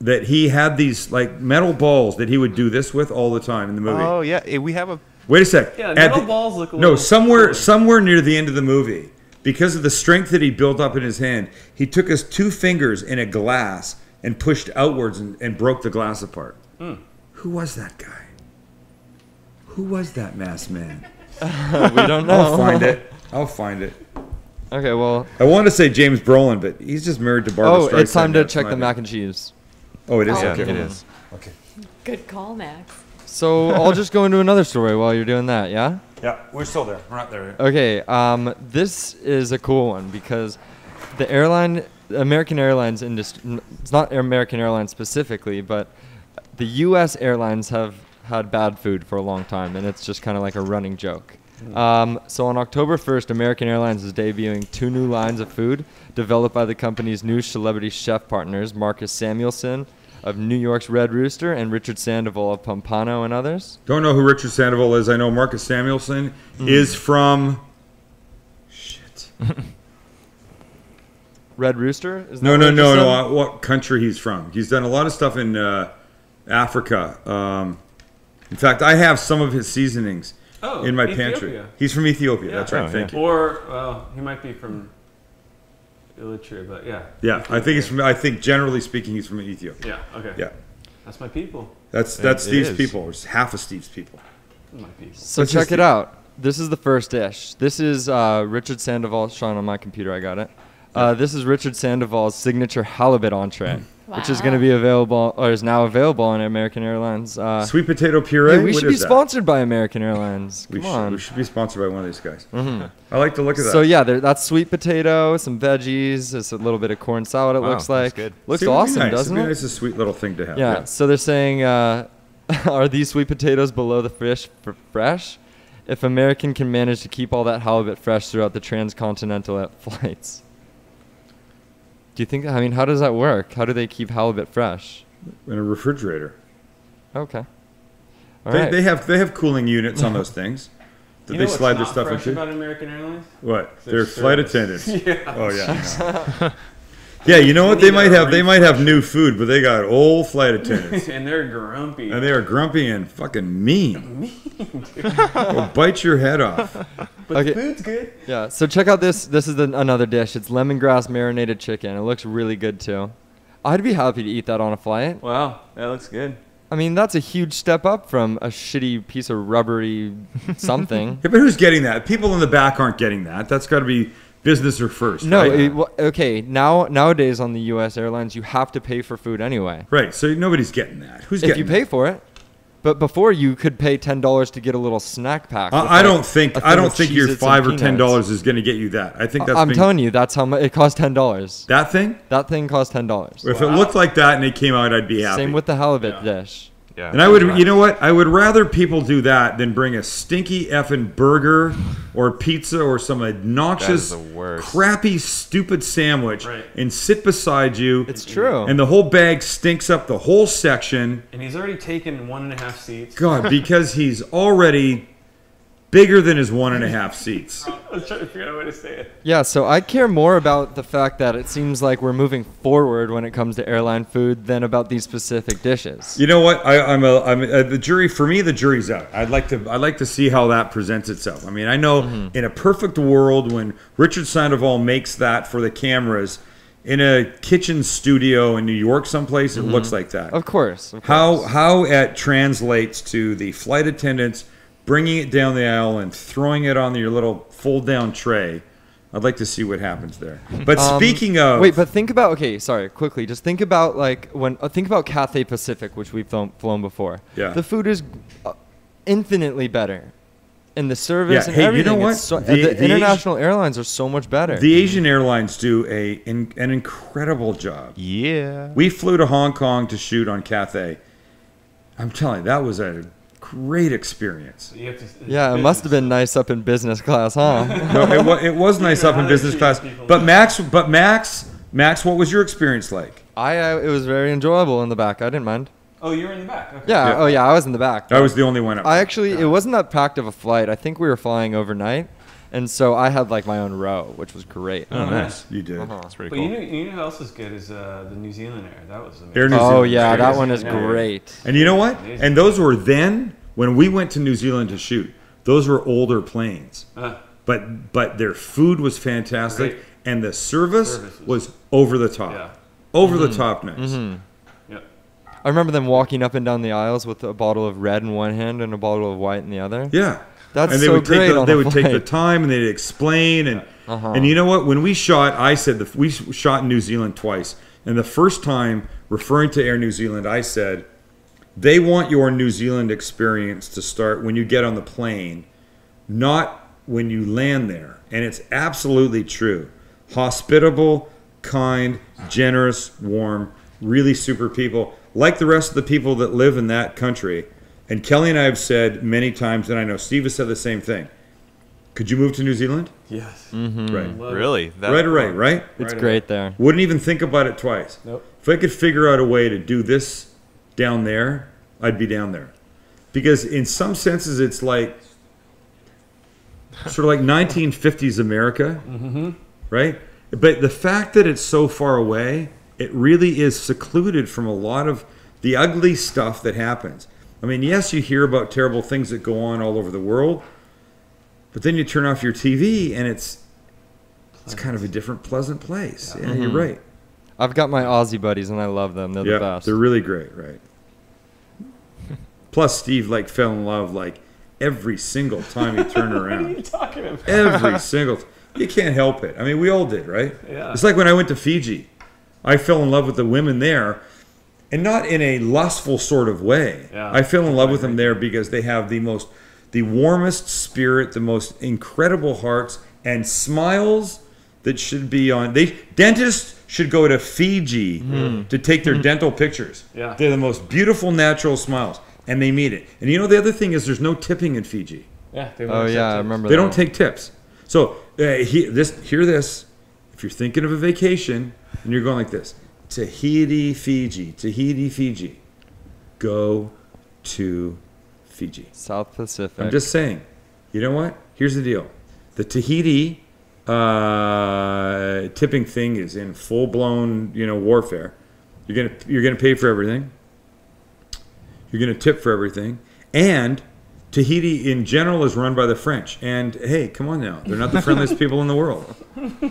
that he had these like metal balls that he would do this with all the time in the movie. Oh, yeah. We have a... Wait a sec. Yeah, At metal the- balls look a No, little somewhere near the end of the movie, because of the strength that he built up in his hand, he took his two fingers in a glass and pushed outwards and broke the glass apart. Who was that guy? Who was that masked man? We don't know. I'll find it. Okay, well. I want to say James Brolin, but he's just married to Barbara Streisand. Oh, it's time to That's check my the bad. mac and cheese. Oh, it is? Yeah, Okay. it is. Okay. Good call, Max. So I'll just go into another story while you're doing that, yeah? Yeah, we're still there. We're not there yet. Okay, this is a cool one because the American Airlines industry, it's not American Airlines specifically, but the U.S. airlines have had bad food for a long time, and it's just kind of like a running joke. So on October 1st, American Airlines is debuting 2 new lines of food developed by the company's new celebrity chef partners, Marcus Samuelsson of New York's Red Rooster and Richard Sandoval of Pompano and others. Don't know who Richard Sandoval is. I know Marcus Samuelsson is from... Shit. Red Rooster? Is that No. what you said? What country he's from. He's done a lot of stuff in Africa. In fact, I have some of his seasonings in my pantry. Ethiopia. He's from Ethiopia. Yeah. That's right. Thank you. Or, well, he might be from Eritrea, but yeah. Yeah, I think he's from. I think generally speaking, he's from Ethiopia. Yeah, okay. Yeah, That's my people. that's It Steve's is. people. Or half of Steve's people. My people. So What's check this it thing? out. This is the first dish. This is Richard Sandoval. Sean, on my computer, I got it. This is Richard Sandoval's signature halibut entree, which is going to be available, or is now available on American Airlines. Sweet potato puree. Hey, we What should be is that? sponsored by American Airlines. We Come on. should be sponsored by one of these guys. I like the look of that. So yeah, that's sweet potato, some veggies, there's a little bit of corn salad. It Wow, looks that's like. good. Looks See, it would be awesome, nice. doesn't It'd be it? nice, a sweet little thing to have. Yeah. So they're saying, are these sweet potatoes below the fish for fresh? If American can manage to keep all that halibut fresh throughout the transcontinental flights. Do you think? I mean, how does that work? How do they keep halibut fresh? In a refrigerator. Okay. All right. They have cooling units on those things that You they know slide their what's stuff not fresh into. about American Airlines? What? Their They're flight service. attendants. Yeah. Oh yeah. Yeah, you know what? They might have new food, but they got old flight attendants. And they're grumpy. And they are grumpy and fucking mean. They'll bite your head off. But Okay. the food's good. Yeah. So check out this. This is another dish. It's lemongrass marinated chicken. It looks really good too. I'd be happy to eat that on a flight. Wow, that looks good. I mean, that's a huge step up from a shitty piece of rubbery something. Yeah, but who's getting that? People in the back aren't getting that. That's got to be business or first. No, right? okay. Nowadays on the U.S. airlines, you have to pay for food anyway. Right. So nobody's getting that. Who's If getting you pay for it. But before you could pay $10 to get a little snack pack. with, I don't think a thing of your Cheez-Its $5 and or peanuts. $10 is going to get you that. I think that's. I'm telling you, that's how much it cost. $10. that thing. That thing cost $10. If it looked like that and it came out, I'd be happy. Same with the halibut dish. Yeah. And I would, you know what? I would rather people do that than bring a stinky effing burger or pizza or some obnoxious, That is the worst. crappy, stupid sandwich Right. and sit beside you. It's true. And the whole bag stinks up the whole section. And he's already taken 1.5 seats. God, because he's already bigger than his 1.5 seats. I was trying to figure out a way to say it. Yeah, so I care more about the fact that it seems like we're moving forward when it comes to airline food than about these specific dishes. You know what? I'm the jury. For me, the jury's out. I'd like to see how that presents itself. I mean, I know in a perfect world, when Richard Sandoval makes that for the cameras in a kitchen studio in New York, someplace, it looks like that. Of course. How it translates to the flight attendants bringing it down the aisle and throwing it on your little fold-down tray. I'd like to see what happens there. But speaking of... Wait, but think about... Okay, sorry, quickly. Just think about, like, think about Cathay Pacific, which we've flown before. Yeah. The food is infinitely better. And the service Yeah, and hey, you everything. know what? It's so, The the international airlines are so much better. The Asian airlines do an incredible job. Yeah. We flew to Hong Kong to shoot on Cathay. I'm telling you, that was a great experience. You have to, yeah, it must have been nice up in business class, huh? No, it was nice up in business class. But Max, what was your experience like? It was very enjoyable in the back. I didn't mind. Oh, you're in the back. Okay. Yeah. Yeah. Oh, yeah. I was in the back. I was the only one up. It wasn't that packed of a flight. I think we were flying overnight, and so I had like my own row, which was great. Oh, nice. You did. That's pretty But cool. you know who else is good is the New Zealand Air. That was amazing. Air New Oh Zealand. yeah, Air that New one is Zealand. great. And you know what? Amazing. And those were then, when we went to New Zealand to shoot, those were older planes. But their food was fantastic, Great. and the service Services. was over the top. Yeah. Over the top nice. Yep. I remember them walking up and down the aisles with a bottle of red in one hand and a bottle of white in the other. Yeah. That's and they so would take great on they a would take the flight. time and they'd explain and Uh-huh. and you know what, when we shot, I said we shot in New Zealand twice, and the first time, referring to Air New Zealand, I said they want your New Zealand experience to start when you get on the plane, not when you land there. And it's absolutely true. Hospitable, kind, generous, warm, really super people, like the rest of the people that live in that country. And Kelly and I have said many times, and I know Steve has said the same thing, Could you move to New Zealand? Yes. Right. Really? Right? It's great there. Wouldn't even think about it twice. Nope. If I could figure out a way to do this down there, I'd be down there. Because in some senses, it's like sort of like 1950s America, right? But the fact that it's so far away, it really is secluded from a lot of the ugly stuff that happens. I mean, yes, you hear about terrible things that go on all over the world, but then you turn off your TV and it's kind of a different, pleasant place. Yeah, you're right. I've got my Aussie buddies and I love them. They're the best. They're really great, right? Plus, Steve like fell in love like every single time he turned around. What are you talking about? Every single. You can't help it. I mean, we all did, right? Yeah. It's like when I went to Fiji. I fell in love with the women there, and not in a lustful sort of way. Yeah. I fell in love with them there because they have the warmest spirit, the most incredible hearts, and smiles that should be on. Dentists should go to Fiji to take their dental pictures. Yeah. They're the most beautiful natural smiles, and they mean it. And you know the other thing is there's no tipping in Fiji. Yeah. Oh yeah, I remember They that. don't take tips. So hear this. If you're thinking of a vacation and you're going like this, Tahiti, Fiji, go to Fiji. South Pacific. I'm just saying. You know what? Here's the deal. The Tahiti tipping thing is in full blown, warfare. You're gonna pay for everything. You're gonna tip for everything, and Tahiti in general is run by the French. And hey, come on now, they're not the friendliest people in the world.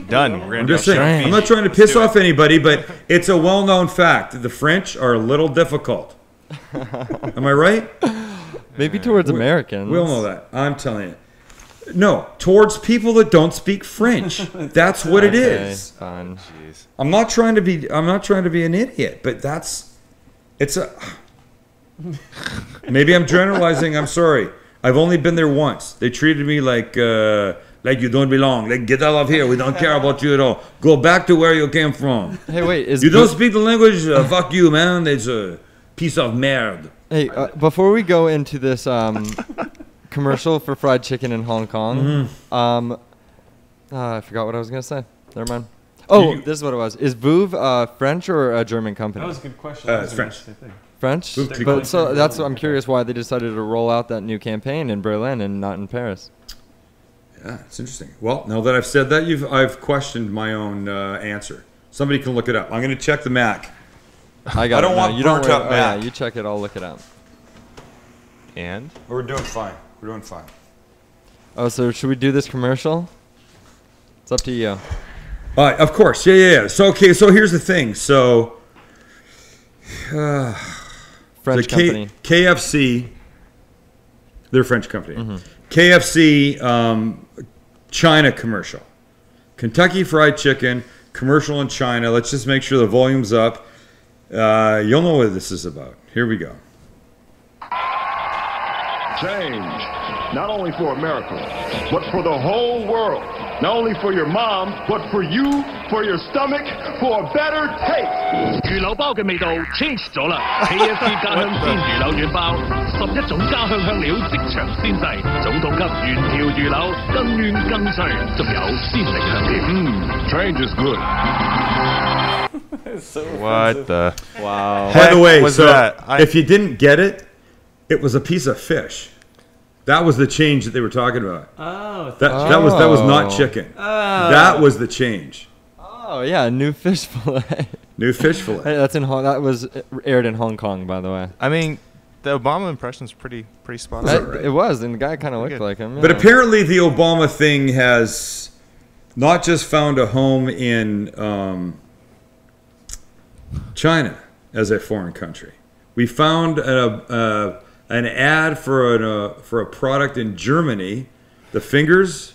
Done. We're gonna I'm do just saying. I'm not trying to piss off anybody, but it's a well-known fact that the French are a little difficult. Am I right? Maybe towards Americans. We all know that. I'm telling you. No, towards people that don't speak French. That's what it is. Fine. Jeez. I'm not trying to be an idiot, but maybe I'm generalizing. I'm sorry. I've only been there once. They treated me like you don't belong. Like, get out of here. We don't care about you at all. Go back to where you came from. Hey, wait. You don't speak the language? Fuck you, man. It's a piece of merde. Hey, before we go into this commercial for fried chicken in Hong Kong, I forgot what I was gonna say. Never mind. Oh, this is what it was. Is Vuve French or a German company? That was a good question. It's French. French? Vuve But so that's I'm curious why they decided to roll out that new campaign in Berlin and not in Paris. Yeah, it's interesting. Well, now that I've said that, I've questioned my own answer. Somebody can look it up. I'm going to check the Mac. I got I don't it. want No, you don't burnt up worry. Yeah, Mac. you check it. I'll look it up. And We're doing fine. We're doing fine. Oh, so should we do this commercial? It's up to you. Of course. Yeah. So here's the thing. So French company. KFC, they're a French company. KFC China commercial. Kentucky Fried Chicken commercial in China. Let's just make sure the volume's up. You'll know what this is about. Here we go. Change, not only for America, but for the whole world. Not only for your mom, but for you, for your stomach, for a better taste. 魚柳包嘅味道 change 咗啦 ！KFC 家鄉鮮魚柳軟包，11種家鄉香料即場鮮製，總統級原條魚柳，更嫩更脆，仲有鮮力香料。Change is good. what the? Wow. By the way, was so that? if you didn't get it, it was a piece of fish. That was the change that they were talking about. Oh, That was not chicken. That was the change. Oh yeah, new fish fillet. New fish fillet. Hey, that was aired in Hong Kong, by the way. I mean, the Obama impression's pretty spot on. It was, and the guy kind of looked Good. like him. But yeah. apparently the Obama thing has not just found a home in China as a foreign country. We found an ad for a product in Germany, the fingers.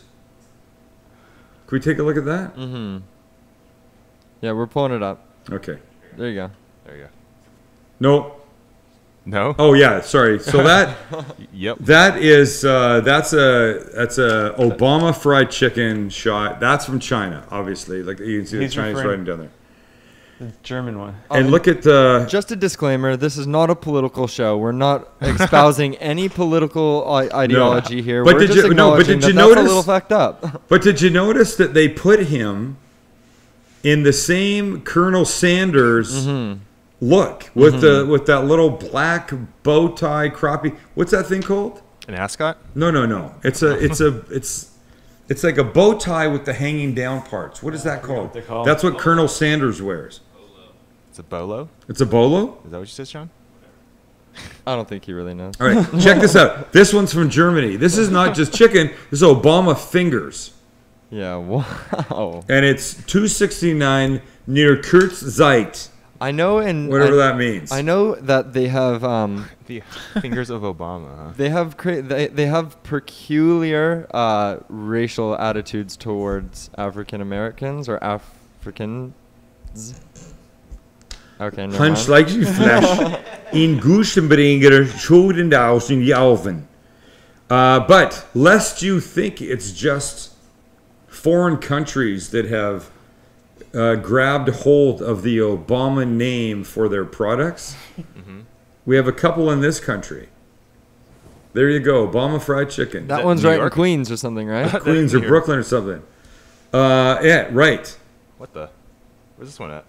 Can we take a look at that? Mm-hmm. Yeah, we're pulling it up. Okay. There you go. There you go. No. No. Oh yeah, sorry. So that Yep. that is that's a Obama fried chicken shot. That's from China, obviously. Like you can see the He's Chinese referring- writing down there. The German one. And look at the. Just a disclaimer: this is not a political show. We're not espousing any political ideology here. But We're did just you- no, but acknowledging did you that that's a notice- little fucked up. But did you notice that they put him in the same Colonel Sanders look with with that little black bow tie croppy? What's that thing called? An ascot? No. It's like a bow tie with the hanging down parts. What is that called? what they're called. That's what Colonel Sanders wears. It's a bolo? It's a bolo? Is that what you said, Sean? I don't think he really knows. All right, check this out. This one's from Germany. This is not just chicken. This is Obama fingers. Yeah. Wow. And it's $2.69 near Kurzzeit. I know, and Whatever that means. I know that they have The fingers of Obama. Huh? they have peculiar racial attitudes towards African Americans or Africans. Okay, never Punch mind. like you flesh in Gustenbringer Schoden aus in Jalven. But lest you think it's just foreign countries that have grabbed hold of the Obama name for their products, we have a couple in this country. There you go, Obama fried chicken. That that one's New right York? in Queens or something, right? Queens or Here. Brooklyn or something. Yeah, right. What the? Where's this one at?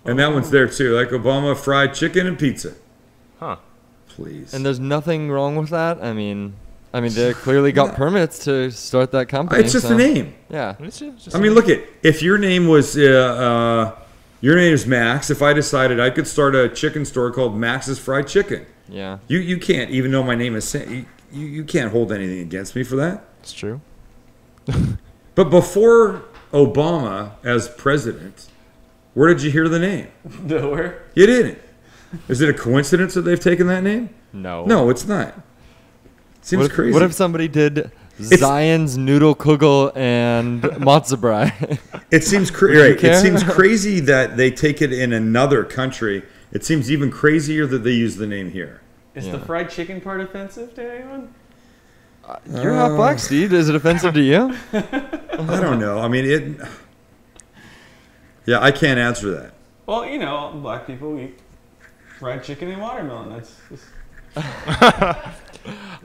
And that one's there too, like Obama fried chicken and pizza. Huh. Please. And there's nothing wrong with that. I mean, they clearly got permits to start that company. It's just so- a name. Yeah. It's just I mean, look at if your name was your name is Max. If I decided I could start a chicken store called Max's Fried Chicken, Yeah. you can't, even though my name is you can't hold anything against me for that. It's true. But before Obama as president, where did you hear the name? Nowhere. You didn't. Is it a coincidence that they've taken that name? No. No, it's not. Seems What if, crazy. what if somebody did Zion's Noodle Kugel and Matzo Brai? It seems you right. It care? seems crazy that they take it in another country. It seems even crazier that they use the name here. Is the fried chicken part offensive to anyone? You're half black, Steve. Is it offensive to you? I don't know. I mean, it. Yeah, I can't answer that. Well, you know, black people eat fried chicken and watermelon. That's just...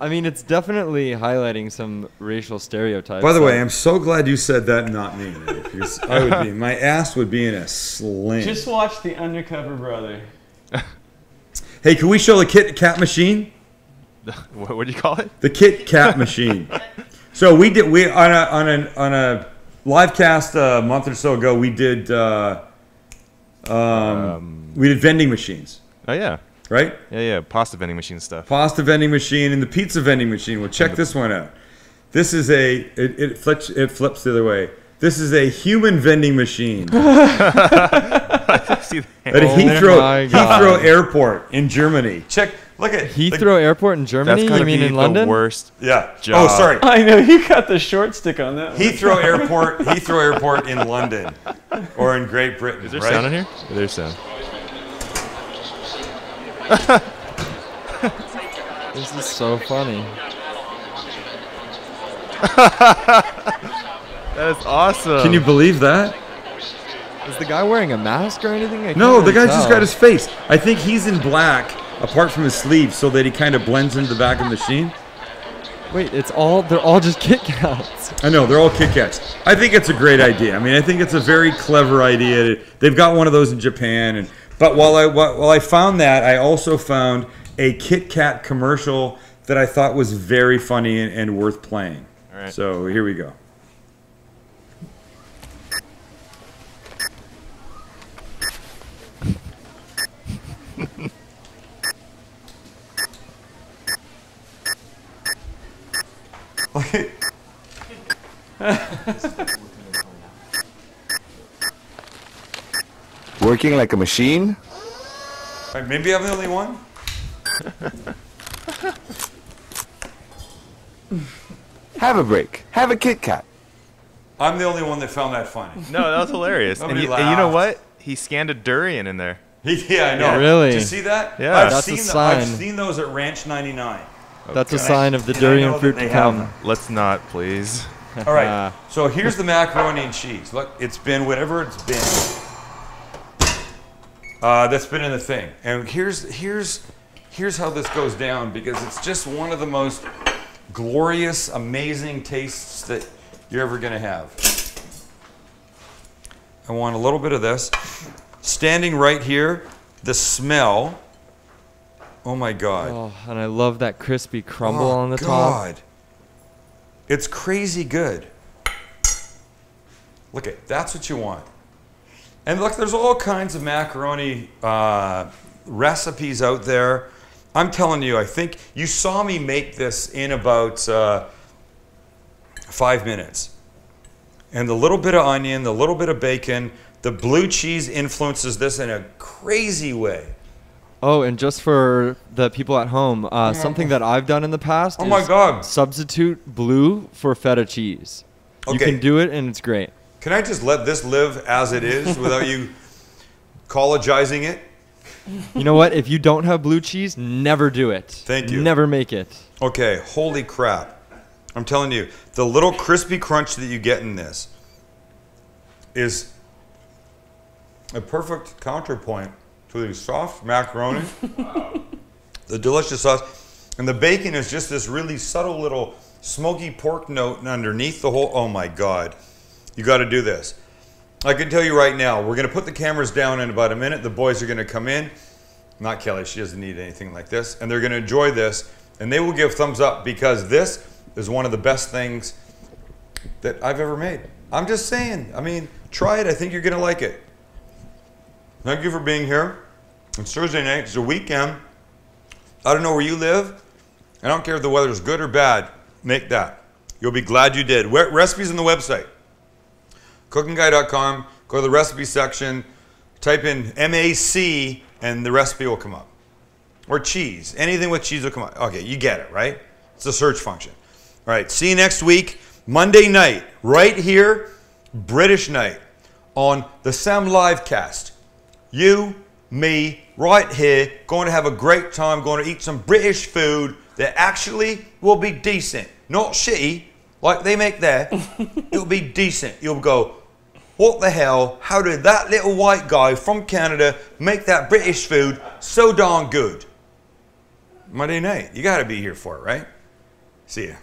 I mean, it's definitely highlighting some racial stereotypes. By the way, I'm so glad you said that, not me, because I would be, my ass would be in a sling. Just watch The Undercover Brother. Hey, can we show the Kit Kat machine? What do you call it? The Kit Kat machine. So we on a live cast a month or so ago. We did vending machines, Oh yeah. right? Yeah. Pasta vending machine stuff. Pasta vending machine and the pizza vending machine. Well, check this one out. This is it flips the other way. This is a human vending machine See that? at my God. Heathrow Airport in Germany. Look at Heathrow Airport in Germany? That's gotta You mean be in the London? worst. Yeah. Job. Oh, sorry. I know, you got the short stick on that one. Heathrow Airport in London or in Great Britain. Is there right? sound in here? Yeah, there's sound. This is so funny. That is awesome. Can you believe that? Is the guy wearing a mask or anything? I No, can't the really guy just tell. got his face. I think he's in black, apart from his sleeves, so that he kind of blends into the back of the machine. Wait, they're all just Kit Kats. I know, they're all Kit Kats. I think it's a great idea. I mean, I think it's a very clever idea. They've got one of those in Japan. But while I found that, I also found a Kit Kat commercial that I thought was very funny and worth playing. All right. So here we go. Working like a machine? All right, maybe I'm the only one. Have a break. Have a Kit Kat. I'm the only one that found that funny. No, that was hilarious. and Nobody you know laughed. what? He scanned a durian in there. Yeah, I know. Really? Did you see that? Yeah. I've That's a seen sign. I've seen those at Ranch 99. That's a sign of the And I durian know fruit that they to have come. them. Let's not, please. All right. So here's the macaroni and cheese. Look, it's been whatever it's been. that's been in the thing. And here's how this goes down, because it's just one of the most glorious, amazing tastes that you're ever gonna have. I want a little bit of this. Standing right here, the smell. Oh my God. Oh, and I love that crispy crumble on the top. It's crazy good. Look at, that's what you want. And look, there's all kinds of macaroni recipes out there. I'm telling you, I think you saw me make this in about 5 minutes. And the little bit of onion, the little bit of bacon, the blue cheese influences this in a crazy way. Oh, and just for the people at home, something that I've done in the past is substitute blue for feta cheese. Okay. You can do it, and it's great. Can I just let this live as it is without you collegeizing it? You know what? If you don't have blue cheese, never do it. Thank you. Never make it. Okay, holy crap. I'm telling you, the little crispy crunch that you get in this is a perfect counterpoint to the soft macaroni, the delicious sauce, and the bacon is just this really subtle little smoky pork note underneath the whole. Oh my God, you got to do this. I can tell you right now, we're going to put the cameras down in about a minute. The boys are going to come in. Not Kelly, she doesn't need anything like this, and they're going to enjoy this, and they will give thumbs up, because this is one of the best things that I've ever made. I'm just saying. I mean, try it. I think you're going to like it. Thank you for being here. It's Thursday night. It's a weekend. I don't know where you live. I don't care if the weather's good or bad. Make that. You'll be glad you did. Recipes on the website. CookingGuy.com. Go to the recipe section. Type in MAC and the recipe will come up. Or cheese. Anything with cheese will come up. Okay, you get it, right? It's a search function. All right, see you next week. Monday night, right here, British night, on the Sup Livecast. You, me, right here, going to have a great time, going to eat some British food that actually will be decent. Not shitty, like they make there. It'll be decent. You'll go, what the hell? How did that little white guy from Canada make that British food so darn good? Monday night. You got to be here for it, right? See ya.